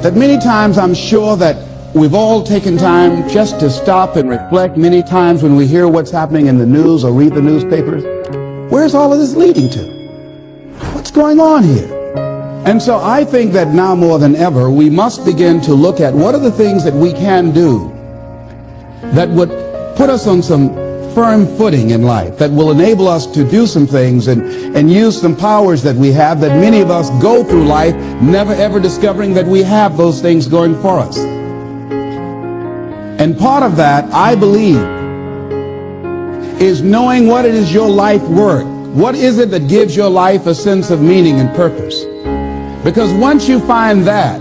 that many times I'm sure that we've all taken time just to stop and reflect many times when we hear what's happening in the news or read the newspapers. Where's all of this leading to? What's going on here? And so I think that now more than ever, we must begin to look at what are the things that we can do that would put us on some firm footing in life, that will enable us to do some things and use some powers that we have, that many of us go through life never ever discovering that we have those things going for us. And part of that, I believe, is knowing what it is your life worth. What is it that gives your life a sense of meaning and purpose? Because once you find that,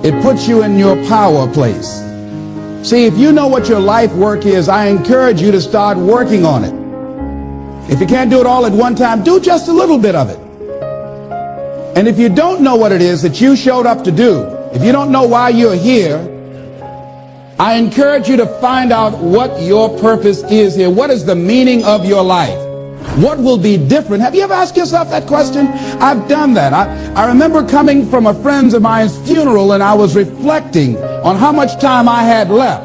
it puts you in your power place. See, if you know what your life work is, I encourage you to start working on it. If you can't do it all at one time, do just a little bit of it. And if you don't know what it is that you showed up to do, if you don't know why you're here, I encourage you to find out what your purpose is here. What is the meaning of your life? What will be different? Have you ever asked yourself that question? I've done that. I remember coming from a friend of mine's funeral, and I was reflecting on how much time I had left.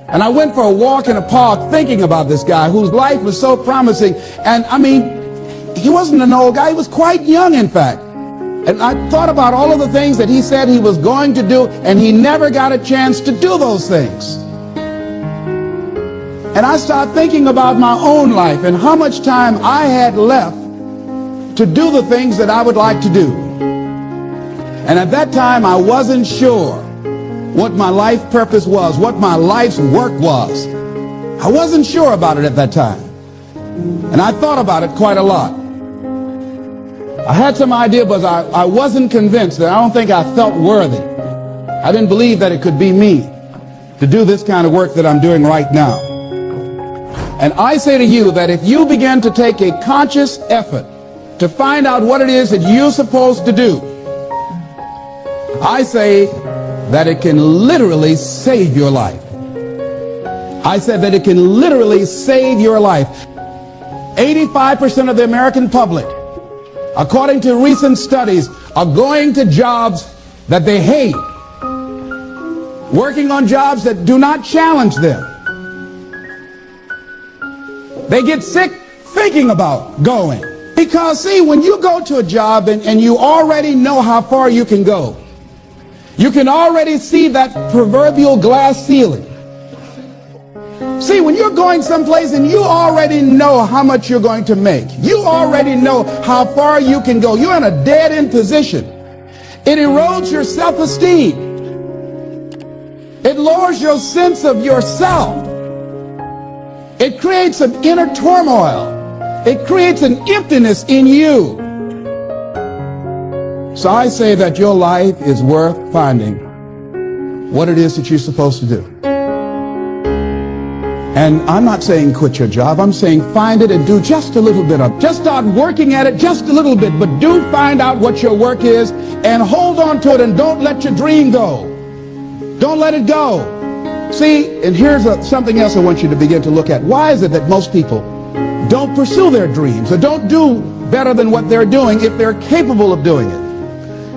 And I went for a walk in a park thinking about this guy whose life was so promising. And I mean, he wasn't an old guy. He was quite young, in fact. And I thought about all of the things that he said he was going to do, and he never got a chance to do those things. And I started thinking about my own life and how much time I had left to do the things that I would like to do. And at that time, I wasn't sure what my life purpose was, what my life's work was. I wasn't sure about it at that time. And I thought about it quite a lot. I had some idea, but I wasn't convinced. I don't think I felt worthy. I didn't believe that it could be me to do this kind of work that I'm doing right now. And I say to you that if you begin to take a conscious effort to find out what it is that you're supposed to do, I say that it can literally save your life. I said that it can literally save your life. 85% of the American public, according to recent studies, are going to jobs that they hate, working on jobs that do not challenge them. They get sick thinking about going. Because, see, when you go to a job and you already know how far you can go, you can already see that proverbial glass ceiling. See, when you're going someplace and you already know how much you're going to make, you already know how far you can go, you're in a dead-end position. It erodes your self-esteem. It lowers your sense of yourself. It creates an inner turmoil. It creates an emptiness in you. So I say that your life is worth finding what it is that you're supposed to do. And I'm not saying quit your job. I'm saying find it and do just a little bit of it. Just start working at it just a little bit, but do find out what your work is and hold on to it, and don't let your dream go. Don't let it go. See, and here's something else I want you to begin to look at. Why is it that most people don't pursue their dreams or don't do better than what they're doing if they're capable of doing it?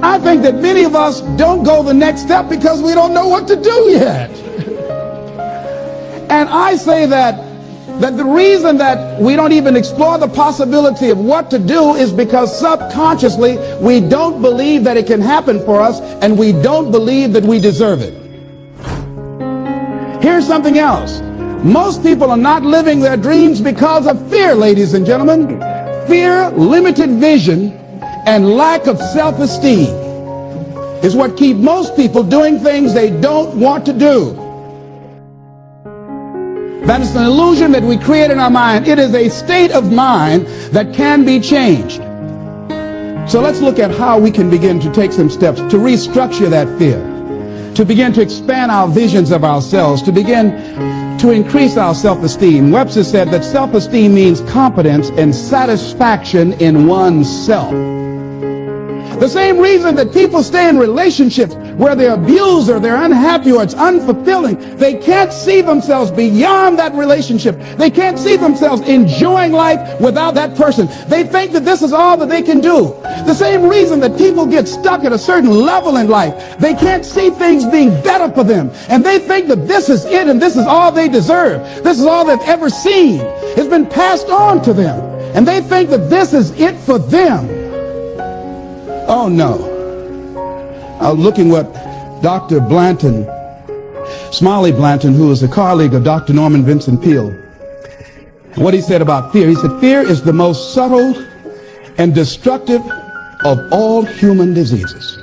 I think that many of us don't go the next step because we don't know what to do yet. And I say that the reason that we don't even explore the possibility of what to do is because subconsciously we don't believe that it can happen for us, and we don't believe that we deserve it. Here's something else. Most people are not living their dreams because of fear, ladies and gentlemen. Fear, limited vision, and lack of self-esteem is what keep most people doing things they don't want to do. That is an illusion that we create in our mind. It is a state of mind that can be changed. So let's look at how we can begin to take some steps to restructure that fear, to begin to expand our visions of ourselves, to begin to increase our self-esteem. Webster said that self-esteem means confidence and satisfaction in oneself. The same reason that people stay in relationships where they're abused or they're unhappy or it's unfulfilling. They can't see themselves beyond that relationship. They can't see themselves enjoying life without that person. They think that this is all that they can do. The same reason that people get stuck at a certain level in life. They can't see things being better for them. And they think that this is it and this is all they deserve. This is all they've ever seen. It's been passed on to them. And they think that this is it for them. Oh no. I was looking what Dr. Blanton, Smiley Blanton, who was a colleague of Dr. Norman Vincent Peale, what he said about fear. He said, fear is the most subtle and destructive of all human diseases.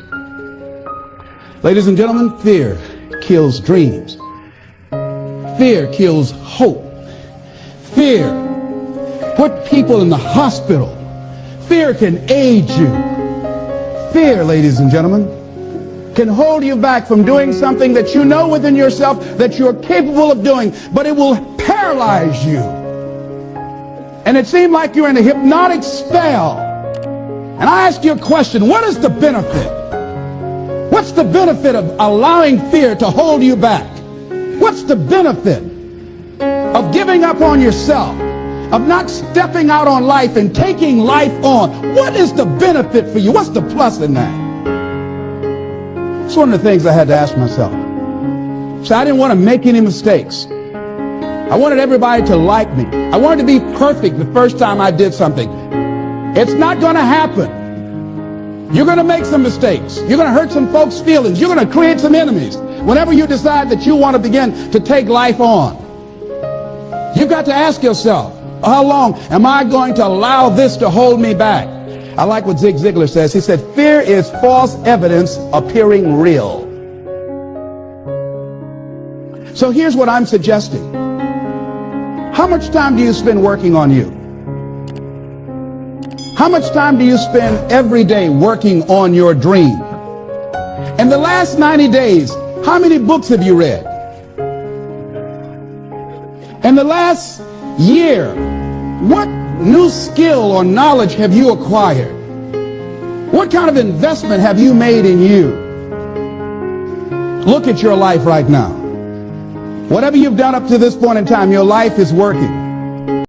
Ladies and gentlemen, fear kills dreams. Fear kills hope. Fear put people in the hospital. Fear can age you. Fear, ladies and gentlemen, can hold you back from doing something that you know within yourself that you're capable of doing, but it will paralyze you. And it seemed like you're in a hypnotic spell. And I ask you a question, what is the benefit? What's the benefit of allowing fear to hold you back? What's the benefit of giving up on yourself, of not stepping out on life and taking life on? What is the benefit for you? What's the plus in that? It's one of the things I had to ask myself. So I didn't want to make any mistakes. I wanted everybody to like me. I wanted to be perfect the first time I did something. It's not going to happen. You're going to make some mistakes. You're going to hurt some folks' feelings. You're going to create some enemies whenever you decide that you want to begin to take life on. You've got to ask yourself, how long am I going to allow this to hold me back? I like what Zig Ziglar says. He said, fear is false evidence appearing real. So here's what I'm suggesting. How much time do you spend working on you? How much time do you spend every day working on your dream? In the last 90 days, how many books have you read? In the last year, what new skill or knowledge have you acquired? What kind of investment have you made in you? Look at your life right now. Whatever you've done up to this point in time, your life is working.